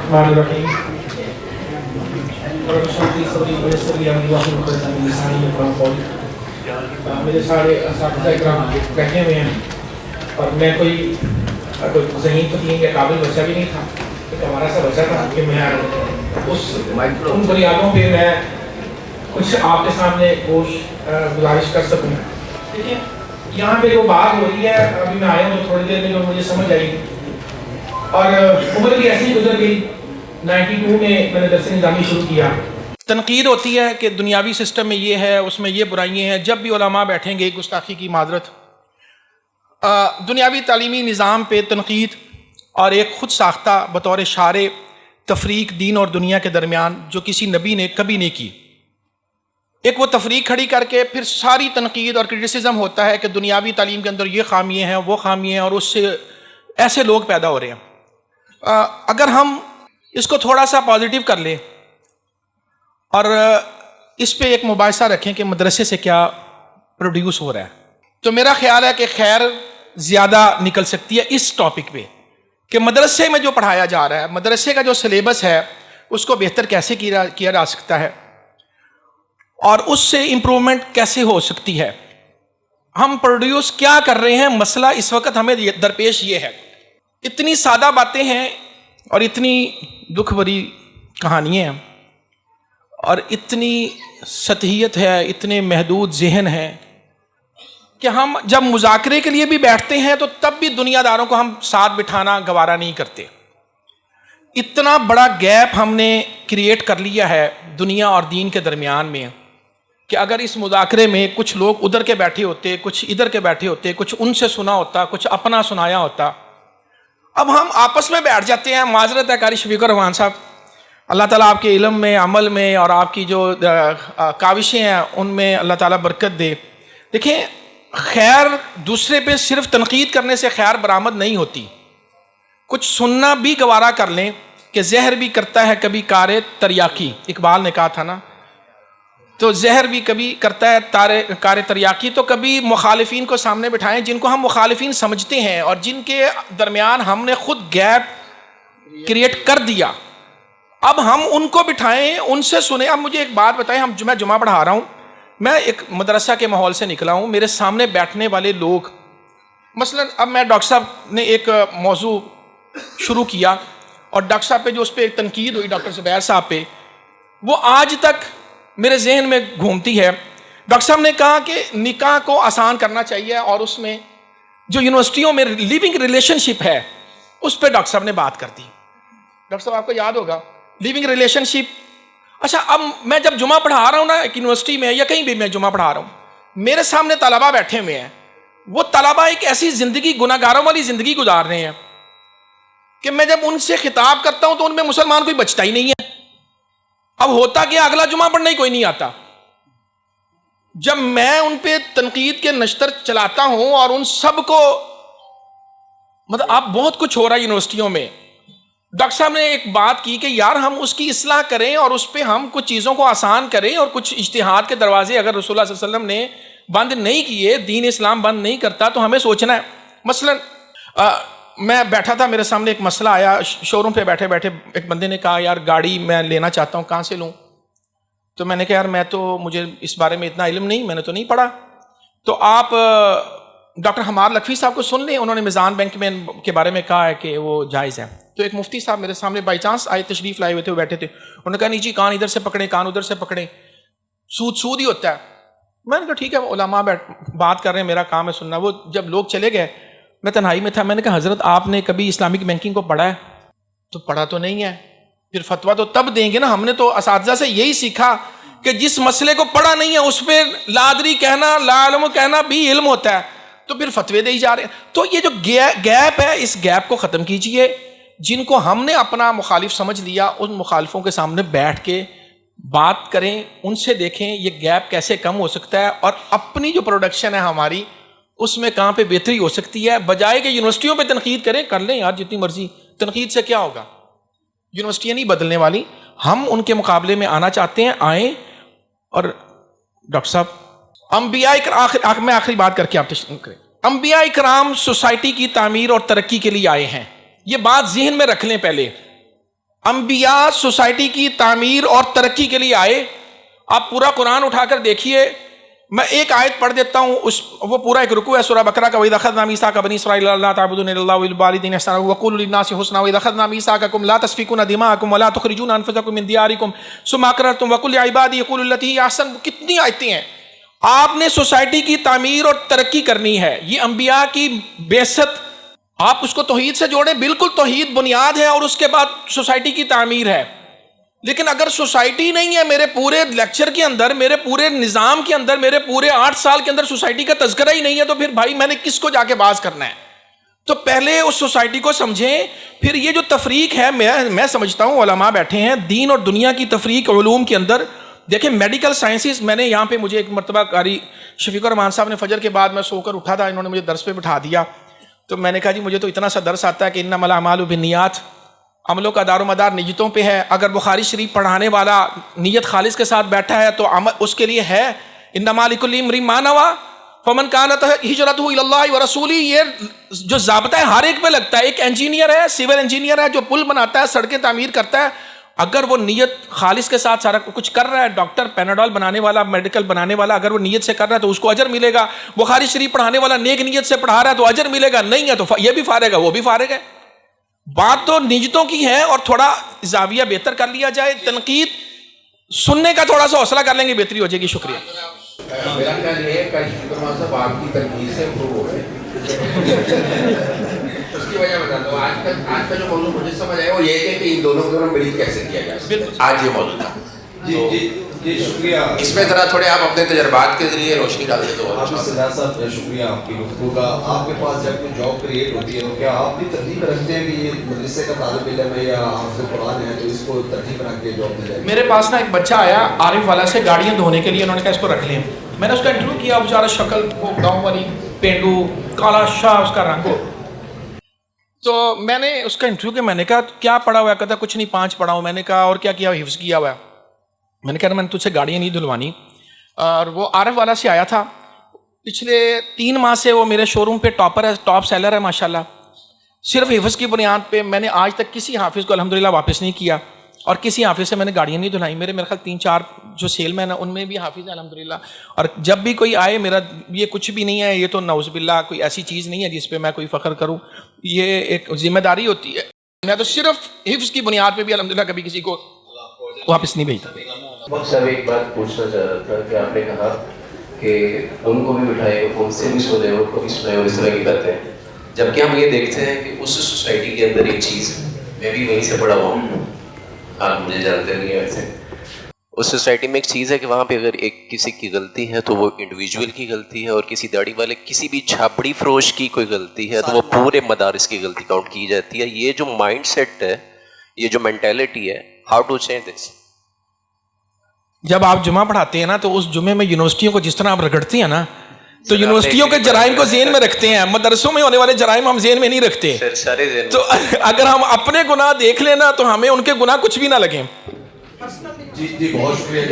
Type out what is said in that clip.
Bismillahirrahmanirrahim. मेरे सारे असातिज़ा इकराम बैठे हुए हैं और मैं कोई ज़हीन फ़कीर या काबिल बच्चा भी नहीं था, एक हमारा सा बच्चा था कि मैं उन बुनियादों पे मैं कुछ आपके सामने गुजारिश कर सकूँ। देखिए यहाँ पे जो बात हो रही है, अभी मैं आया हूँ तो थोड़ी देर में जो मुझे समझ आई और उम्र भी ऐसी ही गुजर गई। 92 में मैंने दरस निज़ामी शुरू किया। तनकीद होती है कि दुनियावी सिस्टम में ये है, उसमें ये बुराइयाँ हैं। जब भी उलमा बैठेंगे, गुस्ताखी की माजरत, दुनियावी तालीमी निज़ाम पे तनकीद और एक ख़ुद साख्ता बतौर शारे तफरीक दीन और दुनिया के दरमियान जो किसी नबी ने कभी नहीं की। एक वो तफरीक खड़ी करके फिर सारी तनकीद और क्रिटिसिज्म होता है कि दुनियावी तालीम के अंदर ये खामियाँ हैं, वो खामियाँ हैं, और उससे ऐसे लोग पैदा हो रहे हैं। अगर हम इसको थोड़ा सा पॉजिटिव कर लें और इस पे एक मुबाहिसा रखें कि मदरसे से क्या प्रोड्यूस हो रहा है, तो मेरा ख्याल है कि खैर ज़्यादा निकल सकती है इस टॉपिक पे कि मदरसे में जो पढ़ाया जा रहा है, मदरसे का जो सिलेबस है, उसको बेहतर कैसे किया जा सकता है और उससे इम्प्रूवमेंट कैसे हो सकती है। हम प्रोड्यूस क्या कर रहे हैं, मसला इस वक्त हमें दरपेश ये है। इतनी सादा बातें हैं और इतनी दुख भरी कहानियाँ हैं और इतनी सतहियत है, इतने महदूद जहन है कि हम जब मुज़ाकरे के लिए भी बैठते हैं तो तब भी दुनियादारों को हम साथ बिठाना गवारा नहीं करते। इतना बड़ा गैप हमने क्रिएट कर लिया है दुनिया और दीन के दरमियान में कि अगर इस मुज़ाकरे में कुछ लोग उधर के बैठे होते, कुछ इधर के बैठे होते, कुछ उनसे सुना होता, कुछ अपना सुनाया होता। अब हम आपस में बैठ जाते हैं। माजरत है कारी शफीकुर रहमान साहब, अल्लाह ताला आपके इल्म में, अमल में और आपकी जो काविशें हैं उनमें अल्लाह ताला बरकत दे। देखें, खैर दूसरे पे सिर्फ तनकीद करने से खैर बरामद नहीं होती। कुछ सुनना भी गवारा कर लें कि जहर भी करता है कभी कारे तरियाकी, इकबाल ने कहा था ना, तो जहर भी कभी करता है कारे तरियाकी। तो कभी मुखालिफिन को सामने बिठाएं जिनको हम मुखालिफिन समझते हैं और जिनके दरमियान हमने खुद गैप क्रिएट कर दिया। अब हम उनको बिठाएं, उनसे सुने। अब मुझे एक बात बताएं, मैं जुमा पढ़ा रहा हूँ, मैं एक मदरसा के माहौल से निकला हूँ, मेरे सामने बैठने वाले लोग, मसलन अब मैं डॉक्टर साहब ने एक मौजू शुरू किया और डॉक्टर साहब पे जो उस पर एक तनकीद हुई, डॉक्टर ज़ुबैर साहब पे, वो आज तक मेरे जहन में घूमती है। डॉक्टर साहब ने कहा कि निकाह को आसान करना चाहिए और उसमें जो यूनिवर्सिटियों में लिविंग रिलेशनशिप है उस पर डॉक्टर साहब ने बात कर दी। डॉक्टर साहब आपको याद होगा लिविंग रिलेशनशिप। अच्छा, अब मैं जब जुमा पढ़ा रहा हूँ ना एक यूनिवर्सिटी में या कहीं भी मैं जुमा पढ़ा रहा हूँ, मेरे सामने तलबा बैठे हुए हैं। वो तलबा एक ऐसी ज़िंदगी, गुनाहगारों वाली ज़िंदगी गुजार रहे हैं कि मैं जब उनसे खिताब करता हूँ तो उनमें मुसलमान कोई बचता ही नहीं है। अब होता कि अगला जुमा पढ़ने ही कोई नहीं आता। जब मैं उन पे तनकीद के नश्तर चलाता हूँ और उन सब को, मतलब अब बहुत कुछ हो रहा है यूनिवर्सिटियों में। डॉक्टर साहब ने एक बात की कि यार हम उसकी इस्लाह करें और उस पर हम कुछ चीज़ों को आसान करें और कुछ इज्तिहाद के दरवाजे अगर रसूलुल्लाह सल्लल्लाहु अलैहि वसल्लम ने बंद नहीं किए, दीन इस्लाम बंद नहीं करता, तो हमें सोचना है। मसलन मैं बैठा था, मेरे सामने एक मसला आया, शोरूम पे बैठे बैठे एक बंदे ने कहा यार गाड़ी मैं लेना चाहता हूँ, कहाँ से लूँ? तो मैंने कहा यार मुझे इस बारे में इतना इल्म नहीं, मैंने तो नहीं पढ़ा। तो आप डॉक्टर हमार लखवी साहब को सुन लें, उन्होंने मिज़ान बैंक में के बारे में कहा है कि वो जायज़ है। तो एक मुफ्ती साहब मेरे सामने बाई चांस आए, तशरीफ़ लाए हुए थे, वो बैठे थे। उन्होंने कहा नहीं जी, कान इधर से पकड़े, कान उधर से पकड़े, सूद ही होता है। मैंने कहा ठीक है, उलमा बात कर रहे हैं, मेरा काम है सुनना। वो जब लोग चले गए, मैं तन्हाई में था, मैंने कहा हज़रत आपने कभी इस्लामिक बैंकिंग को पढ़ा है? तो पढ़ा तो नहीं है। फिर फतवा तो तब देंगे ना, हमने तो असातिज़ा से यही सीखा कि जिस मसले को पढ़ा नहीं है उस पर लादरी कहना, लालम कहना भी इल्म होता है, तो फिर फतवे दे ही जा रहे हैं। तो ये जो गैप है, इस गैप को ख़त्म कीजिए। जिनको हमने अपना मुखालिफ समझ लिया, उन मुखालिफों के सामने बैठ के बात करें, उनसे देखें ये गैप कैसे कम हो सकता है और अपनी जो प्रोडक्शन है हमारी उसमें कहाँ पे बेहतरी हो सकती है। बजाय कि यूनिवर्सिटियों पे तनकीद करें, कर लें यार जितनी मर्जी, तनकीद से क्या होगा? यूनिवर्सिटियाँ नहीं बदलने वाली। हम उनके मुकाबले में आना चाहते हैं, आएँ। और डॉक्टर साहब, मैं आखिरी बात करके आप तशरीफ करें। अंबिया इकराम सोसाइटी की तामीर और तरक्की के लिए आए हैं, ये बात ज़हन में रख लें पहले। انبیاء سوسائٹی کی تعمیر اور ترقی کے لیے آئے. آپ پورا قرآن اٹھا کر دیکھیے, میں ایک آیت پڑھ دیتا ہوں, وہ پورا ایک رکوع ہے سورہ بقرہ کا. وَإِذْ أَخَذْنَا مِيثَاقَ بَنِي إِسْرَائِيلَ أَلَّا تَعْبُدُونَ إِلَّا اللَّهَ وَبِالْوَالِدَيْنِ إِحْسَانًا وَقُولُوا لِلنَّاسِ حُسْنًا وَإِذْ أَخَذْنَا مِيثَاقَكُمْ لَا تَسْفِكُونَ دِمَاءَكُمْ وَلَا تُخْرِجُونَ أَنفُسَكُم مِّن دِيَارِكُمْ ثُمَّ أَقْرَرْتُمْ وَقُلْ لِعِبَادِي يَقُولُوا الَّتِي هِيَ أَحْسَنُ. کتنی آیتیں ہیں. آپ نے سوسائٹی کی تعمیر اور ترقی کرنی ہے, یہ انبیاء کی بعثت, آپ اس کو توحید سے جوڑیں. بالکل توحید بنیاد ہے اور اس کے بعد سوسائٹی کی تعمیر ہے. لیکن اگر سوسائٹی نہیں ہے, میرے پورے لیکچر کے اندر, میرے پورے نظام کے اندر, میرے پورے 8 سال کے اندر سوسائٹی کا تذکرہ ہی نہیں ہے, تو پھر بھائی میں نے کس کو جا کے باز کرنا ہے؟ تو پہلے اس سوسائٹی کو سمجھیں. پھر یہ جو تفریق ہے, میں سمجھتا ہوں علماء بیٹھے ہیں, دین اور دنیا کی تفریق علوم کے اندر دیکھیں. میڈیکل سائنسز, میں نے یہاں پہ مجھے ایک مرتبہ قاری شفیق الرحمان صاحب نے فجر کے بعد, میں سو کر اٹھا تھا, انہوں نے مجھے درس پہ بٹھا دیا. تو میں نے کہا جی مجھے تو اتنا سا درس آتا ہے کہ انما الاعمال بالنیات, عملوں کا دار و مدار نیتوں پہ ہے. اگر بخاری شریف پڑھانے والا نیت خالص کے ساتھ بیٹھا ہے تو عمل اس کے لیے ہے انما لکل امرئ ما نوی فمن کانت ہجرتہ الی اللہ ورسولہ. یہ جو ضابطہ ہے ہر ایک پہ لگتا ہے. ایک انجینئر ہے, سول انجینئر ہے, جو پل بناتا ہے, سڑکیں تعمیر کرتا ہے, اگر وہ نیت خالص کے ساتھ سارا کچھ کر رہا ہے, ڈاکٹر پیناڈول بنانے والا, میڈیکل بنانے والا, اگر وہ نیت سے کر رہا ہے تو اس کو اجر ملے گا. بخاری شریف پڑھانے والا نیک نیت سے پڑھا رہا ہے تو اجر ملے گا, نہیں ہے تو یہ بھی فارغ ہے, وہ بھی فارغ ہے. بات تو نیتوں کی ہے, اور تھوڑا زاویہ بہتر کر لیا جائے. تنقید سننے کا تھوڑا سا حوصلہ کر لیں گے, بہتری ہو جائے گی. شکریہ. میرا خیال یہ ہے کہ صاحب آپ کی تنقید سے امپروو ہو گئے. اس کی وجہ بتاتا ہوں. آج کا جو موضوع مجھے سمجھ آیا وہ یہ ہے کہ ان دونوں کو مریض کیسے کیا جائے. آج یہ موضوع تھا. جی شکریہ. اس میں ذرا تھوڑے آپ اپنے تجربات کے ذریعے روشنی ڈالتے تو سجاد صاحب شکریہ آپ کی گفتگو کا. آپ کے پاس جب کوئی جاب کریٹ ہوتی ہے تو کیا آپ بھی ترتیب رکھتے ہیں کہ یہ مدرسے کا طالب علم ہے یا حافظ قرآن ہے تو اس کو ترتیب رکھ کے جاب دے جائے؟ میرے پاس نا ایک بچہ آیا عارف والا سے گاڑیاں دھونے کے لیے, انہوں نے کہا اس کو رکھ لیں. میں نے اس کا انٹرویو کیا, بیچارہ شکل وہ گاؤں والی, پینڈو, کالا شاہ اس کا رنگ ہو. تو میں نے اس کا انٹرویو کیا, میں نے کہا کیا پڑھا ہوا ہے؟ کہتا کچھ نہیں 5 پڑھا ہوں. میں نے کہا اور کیا کیا, حفظ کیا ہوا ہے؟ میں نے کہا میں نے تجھ سے گاڑیاں نہیں دھلوانی. اور وہ عارف والا سے آیا تھا, پچھلے 3 ماہ سے وہ میرے شو روم پہ ٹاپر ہے, ٹاپ سیلر ہے ماشاءاللہ. صرف حفظ کی بنیاد پہ میں نے آج تک کسی حافظ کو الحمدللہ واپس نہیں کیا, اور کسی حافظ سے میں نے گاڑیاں نہیں دھلائی. میرے خیال 3-4 جو سیل مین ہیں ان میں بھی حافظ ہے الحمدللہ. اور جب بھی کوئی آئے, میرا یہ کچھ بھی نہیں ہے, یہ تو نعوذ باللہ کوئی ایسی چیز نہیں ہے جس پہ میں کوئی فخر کروں, یہ ایک ذمہ داری ہوتی ہے. میں تو صرف حفظ کی بنیاد پہ بھی الحمدللہ کبھی کسی کو واپس نہیں بھیجتا. صاحب ایک بات پوچھنا چاہ رہا تھا کہ آپ نے کہا کہ ان کو بھی بٹھائے, ان سے بھی سنے, ان کو بھی سنائے, اور اس طرح کی باتیں, جبکہ ہم یہ دیکھتے ہیں کہ اس سوسائٹی کے اندر ایک چیز ہے, میں بھی وہیں سے پڑھا ہوا ہوں, آپ مجھے جانتے نہیں ہیں ویسے, اس سوسائٹی میں ایک چیز ہے کہ وہاں پہ اگر ایک کسی کی غلطی ہے تو وہ انڈیویجول کی غلطی ہے, اور کسی داڑھی والے کسی بھی چھاپڑی فروش کی کوئی غلطی ہے تو وہ پورے مدارس کی غلطی کاؤنٹ کی جاتی ہے. یہ جو مائنڈ سیٹ ہے, یہ جو مینٹیلٹی ہے, ہاؤ ٹو چینج دس؟ جب آپ جمعہ پڑھاتے ہیں نا تو اس جمعے میں یونیورسٹیوں کو جس طرح آپ رگڑتے ہیں نا, تو یونیورسٹیوں کے جرائم کو ذہن میں رکھتے ہیں, مدرسوں میں ہونے والے جرائم ہم ذہن میں نہیں رکھتے. تو اگر ہم اپنے گناہ دیکھ لیں نا تو ہمیں ان کے گناہ کچھ بھی نہ لگیں. جی بہت شکریہ.